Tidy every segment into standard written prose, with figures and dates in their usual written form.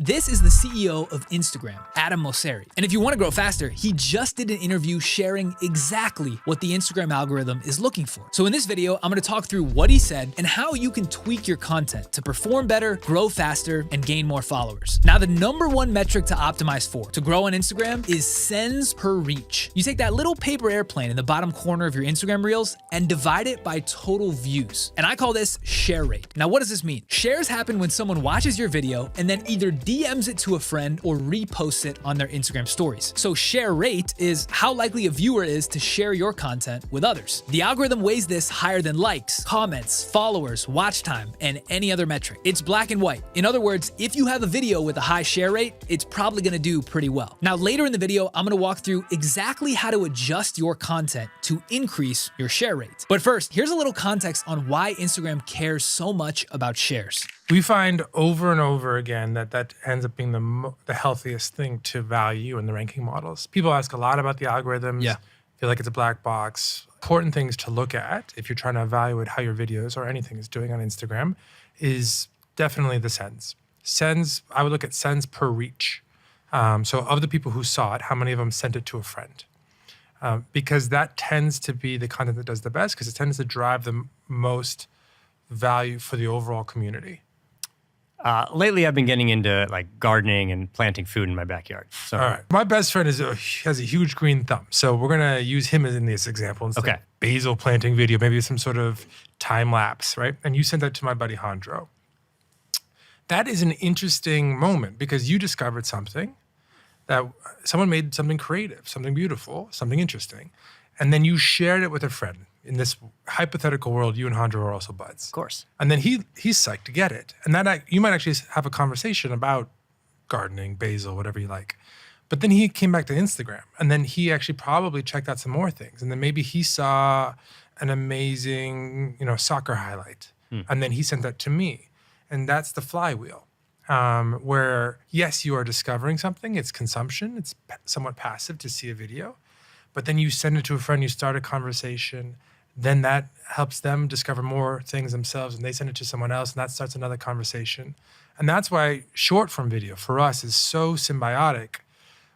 This is the CEO of Instagram, Adam Mosseri. And if you want to grow faster, he just did an interview sharing exactly what the Instagram algorithm is looking for. So in this video, I'm going to talk through what he said and how you can tweak your content to perform better, grow faster, and gain more followers. Now, the #1 metric to optimize for to grow on Instagram is sends per reach. You take that little paper airplane in the bottom corner of your Instagram Reels and divide it by total views. And I call this share rate. Now, what does this mean? Shares happen when someone watches your video and then either DMs it to a friend or reposts it on their Instagram stories. So share rate is how likely a viewer is to share your content with others. The algorithm weighs this higher than likes, comments, followers, watch time, and any other metric. It's black and white. In other words, if you have a video with a high share rate, it's probably gonna do pretty well. Now, later in the video, I'm gonna walk through exactly how to adjust your content to increase your share rate. But first, here's a little context on why Instagram cares so much about shares. We find over and over again that ends up being the healthiest thing to value in the ranking models. People ask a lot about the algorithms. Yeah. Feel like it's a black box. Important things to look at if you're trying to evaluate how your videos or anything is doing on Instagram is definitely the sends. Sends, I would look at sends per reach. So of the people who saw it, how many of them sent it to a friend? Because that tends to be the content that does the best because it tends to drive the most value for the overall community. Lately, I've been getting into like gardening and planting food in my backyard. So, all right. My best friend has a huge green thumb. So we're going to use him as in this example instead of basil planting video, maybe some sort of time lapse, right? And you sent that to my buddy Hondro. That is an interesting moment because you discovered something that someone made something creative, something beautiful, something interesting. And then you shared it with a friend. In this hypothetical world, you and Hondro are also buds. Of course. And then he's psyched to get it. And that you might actually have a conversation about gardening, basil, whatever you like. But then he came back to Instagram. And then he actually probably checked out some more things. And then maybe he saw an amazing, soccer highlight. And then he sent that to me. And that's the flywheel. Where, yes, you are discovering something. It's consumption. It's somewhat passive to see a video. But then you send it to a friend, you start a conversation, then that helps them discover more things themselves and they send it to someone else and that starts another conversation. And that's why short form video for us is so symbiotic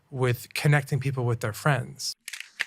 with connecting people with their friends.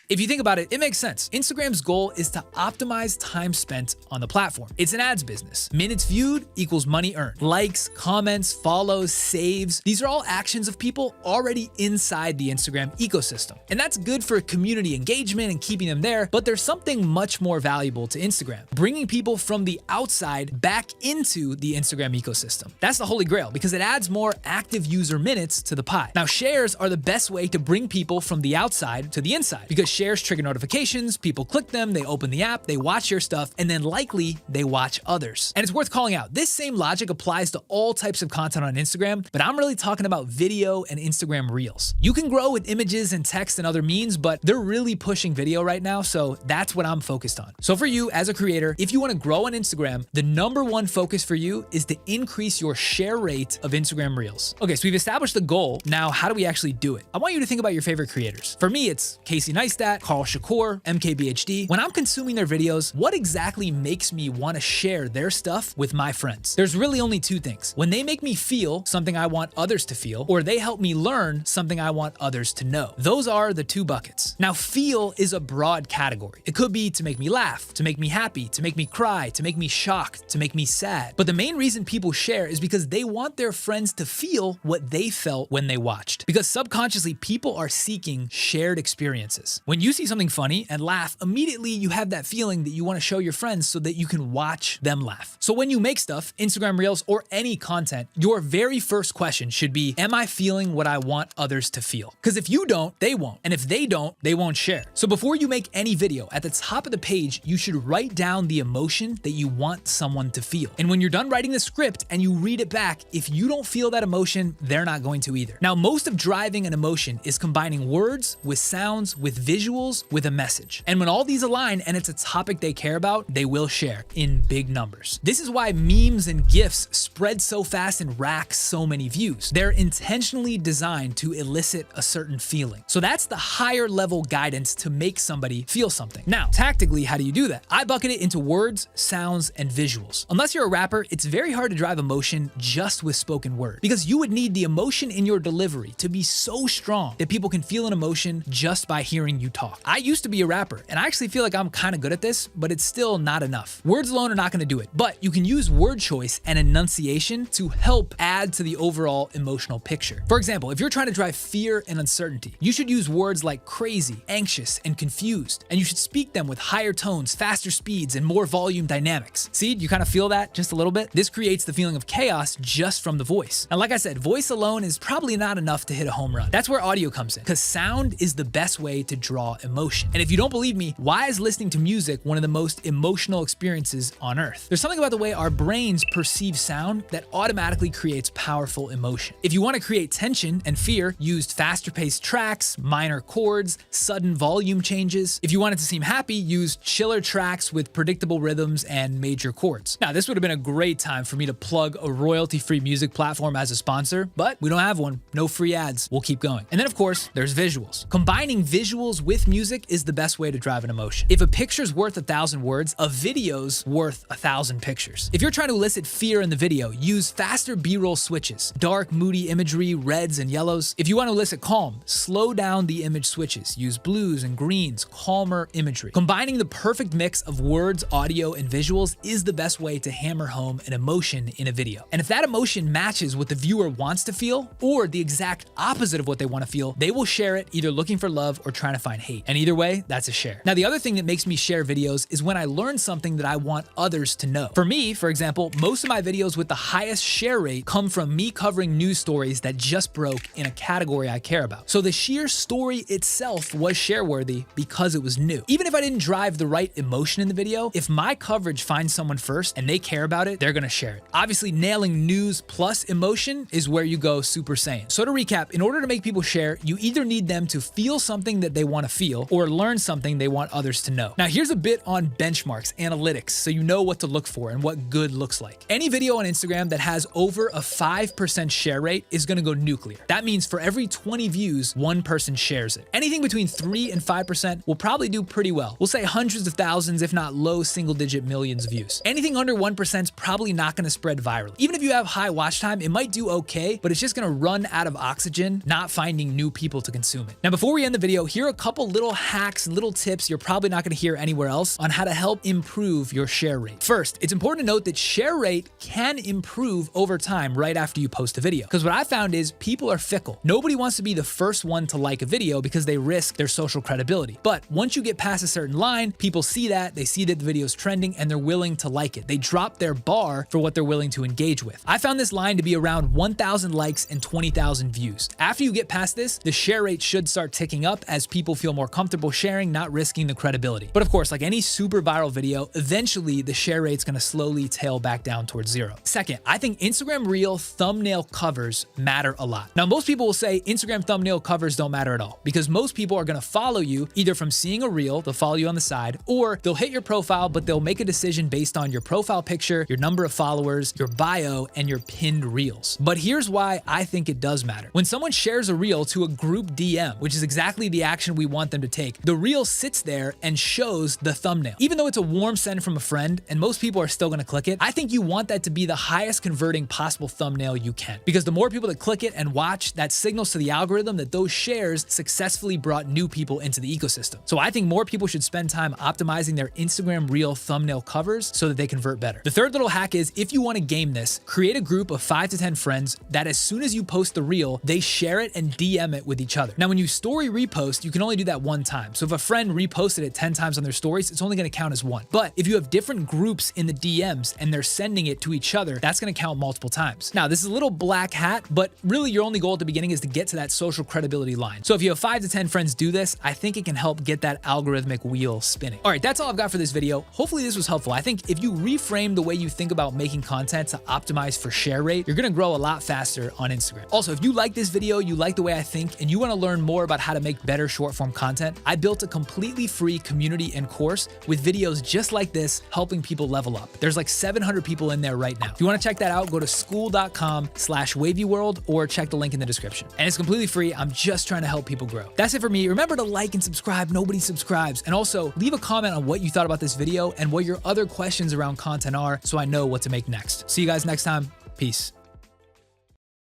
If you think about it, it makes sense. Instagram's goal is to optimize time spent on the platform. It's an ads business. Minutes viewed equals money earned. Likes, comments, follows, saves. These are all actions of people already inside the Instagram ecosystem. And that's good for community engagement and keeping them there, but there's something much more valuable to Instagram, bringing people from the outside back into the Instagram ecosystem. That's the holy grail because it adds more active user minutes to the pie. Now, shares are the best way to bring people from the outside to the inside because shares trigger notifications, people click them, they open the app, they watch your stuff, and then likely they watch others. And it's worth calling out, this same logic applies to all types of content on Instagram, but I'm really talking about video and Instagram Reels. You can grow with images and text and other means, but they're really pushing video right now, so that's what I'm focused on. So for you as a creator, if you want to grow on Instagram, the #1 focus for you is to increase your share rate of Instagram Reels. Okay, so we've established the goal. Now, how do we actually do it? I want you to think about your favorite creators. For me, it's Casey Neistat, Carl Shakur, MKBHD. When I'm consuming their videos, what exactly makes me want to share their stuff with my friends? There's really only two things. When they make me feel something I want others to feel, or they help me learn something I want others to know. Those are the two buckets. Now, feel is a broad category. It could be to make me laugh, to make me happy, to make me cry, to make me shocked, to make me sad. But the main reason people share is because they want their friends to feel what they felt when they watched. Because subconsciously, people are seeking shared experiences. When you see something funny and laugh, immediately you have that feeling that you want to show your friends so that you can watch them laugh. So when you make stuff, Instagram Reels or any content, your very first question should be, am I feeling what I want others to feel? Because if you don't, they won't. And if they don't, they won't share. So before you make any video, at the top of the page, you should write down the emotion that you want someone to feel. And when you're done writing the script and you read it back, if you don't feel that emotion, they're not going to either. Now, most of driving an emotion is combining words with sounds with visuals visuals with a message. And when all these align and it's a topic they care about, they will share in big numbers. This is why memes and GIFs spread so fast and rack so many views. They're intentionally designed to elicit a certain feeling. So that's the higher level guidance to make somebody feel something. Now, tactically, how do you do that? I bucket it into words, sounds, and visuals. Unless you're a rapper, it's very hard to drive emotion just with spoken word, because you would need the emotion in your delivery to be so strong that people can feel an emotion just by hearing you talk. I used to be a rapper, and I actually feel like I'm kind of good at this, but it's still not enough. Words alone are not going to do it, but you can use word choice and enunciation to help add to the overall emotional picture. For example, if you're trying to drive fear and uncertainty, you should use words like crazy, anxious, and confused, and you should speak them with higher tones, faster speeds, and more volume dynamics. See, you kind of feel that just a little bit? This creates the feeling of chaos just from the voice. Now, like I said, voice alone is probably not enough to hit a home run. That's where audio comes in, because sound is the best way to draw emotion. And if you don't believe me, why is listening to music one of the most emotional experiences on earth? There's something about the way our brains perceive sound that automatically creates powerful emotion. If you want to create tension and fear, use faster paced tracks, minor chords, sudden volume changes. If you want it to seem happy, use chiller tracks with predictable rhythms and major chords. Now, this would have been a great time for me to plug a royalty-free music platform as a sponsor, but we don't have one. No free ads. We'll keep going. And then, of course, there's visuals. Combining visuals with music is the best way to drive an emotion. If a picture's worth 1,000 words, a video's worth 1,000 pictures. If you're trying to elicit fear in the video, use faster B-roll switches, dark, moody imagery, reds and yellows. If you want to elicit calm, slow down the image switches. Use blues and greens, calmer imagery. Combining the perfect mix of words, audio, and visuals is the best way to hammer home an emotion in a video. And if that emotion matches what the viewer wants to feel, or the exact opposite of what they want to feel, they will share it, either looking for love or trying to find hate. And either way, that's a share. Now, the other thing that makes me share videos is when I learn something that I want others to know. For me, for example, most of my videos with the highest share rate come from me covering news stories that just broke in a category I care about. So the sheer story itself was share-worthy because it was new. Even if I didn't drive the right emotion in the video, if my coverage finds someone first and they care about it, they're gonna share it. Obviously, nailing news plus emotion is where you go Super Saiyan. So to recap, in order to make people share, you either need them to feel something that they want to feel or learn something they want others to know. Now, here's a bit on benchmarks, analytics, so you know what to look for and what good looks like. Any video on Instagram that has over a 5% share rate is gonna go nuclear. That means for every 20 views, one person shares it. Anything between 3 and 5% will probably do pretty well. We'll say hundreds of thousands, if not low single-digit millions views. Anything under 1% is probably not gonna spread virally. Even if you have high watch time, it might do okay, but it's just gonna run out of oxygen, not finding new people to consume it. Now, before we end the video, here are a couple little hacks, little tips you're probably not gonna hear anywhere else on how to help improve your share rate. First, it's important to note that share rate can improve over time right after you post a video. Because what I found is people are fickle. Nobody wants to be the first one to like a video because they risk their social credibility. But once you get past a certain line, people see that, they see that the video's trending, and they're willing to like it. They drop their bar for what they're willing to engage with. I found this line to be around 1,000 likes and 20,000 views. After you get past this, the share rate should start ticking up as people feel more comfortable sharing, not risking the credibility. But of course, like any super viral video, eventually the share rate's gonna slowly tail back down towards zero. Second, I think Instagram Reel thumbnail covers matter a lot. Now, most people will say Instagram thumbnail covers don't matter at all because most people are gonna follow you either from seeing a reel, they'll follow you on the side, or they'll hit your profile, but they'll make a decision based on your profile picture, your number of followers, your bio, and your pinned reels. But here's why I think it does matter. When someone shares a reel to a group DM, which is exactly the action we want them to take, the reel sits there and shows the thumbnail. Even though it's a warm send from a friend, and most people are still gonna click it, I think you want that to be the highest converting possible thumbnail you can. Because the more people that click it and watch, that signals to the algorithm that those shares successfully brought new people into the ecosystem. So I think more people should spend time optimizing their Instagram Reel thumbnail covers so that they convert better. The third little hack is, if you want to game this, create a group of 5 to 10 friends that as soon as you post the reel, they share it and DM it with each other. Now, when you story repost, you can only do that one time. So if a friend reposted it 10 times on their stories, it's only going to count as one. But if you have different groups in the DMs and they're sending it to each other, that's going to count multiple times. Now, this is a little black hat, but really your only goal at the beginning is to get to that social credibility line. So if you have 5 to 10 friends do this, I think it can help get that algorithmic wheel spinning. All right, that's all I've got for this video. Hopefully this was helpful. I think if you reframe the way you think about making content to optimize for share rate, you're going to grow a lot faster on Instagram. Also, if you like this video, you like the way I think, and you want to learn more about how to make better short form long-form content, I built a completely free community and course with videos just like this helping people level up. There's like 700 people in there right now. If you want to check that out, go to school.com/wavyworld or check the link in the description. And it's completely free. I'm just trying to help people grow. That's it for me. Remember to like and subscribe. Nobody subscribes. And also leave a comment on what you thought about this video and what your other questions around content are so I know what to make next. See you guys next time. Peace.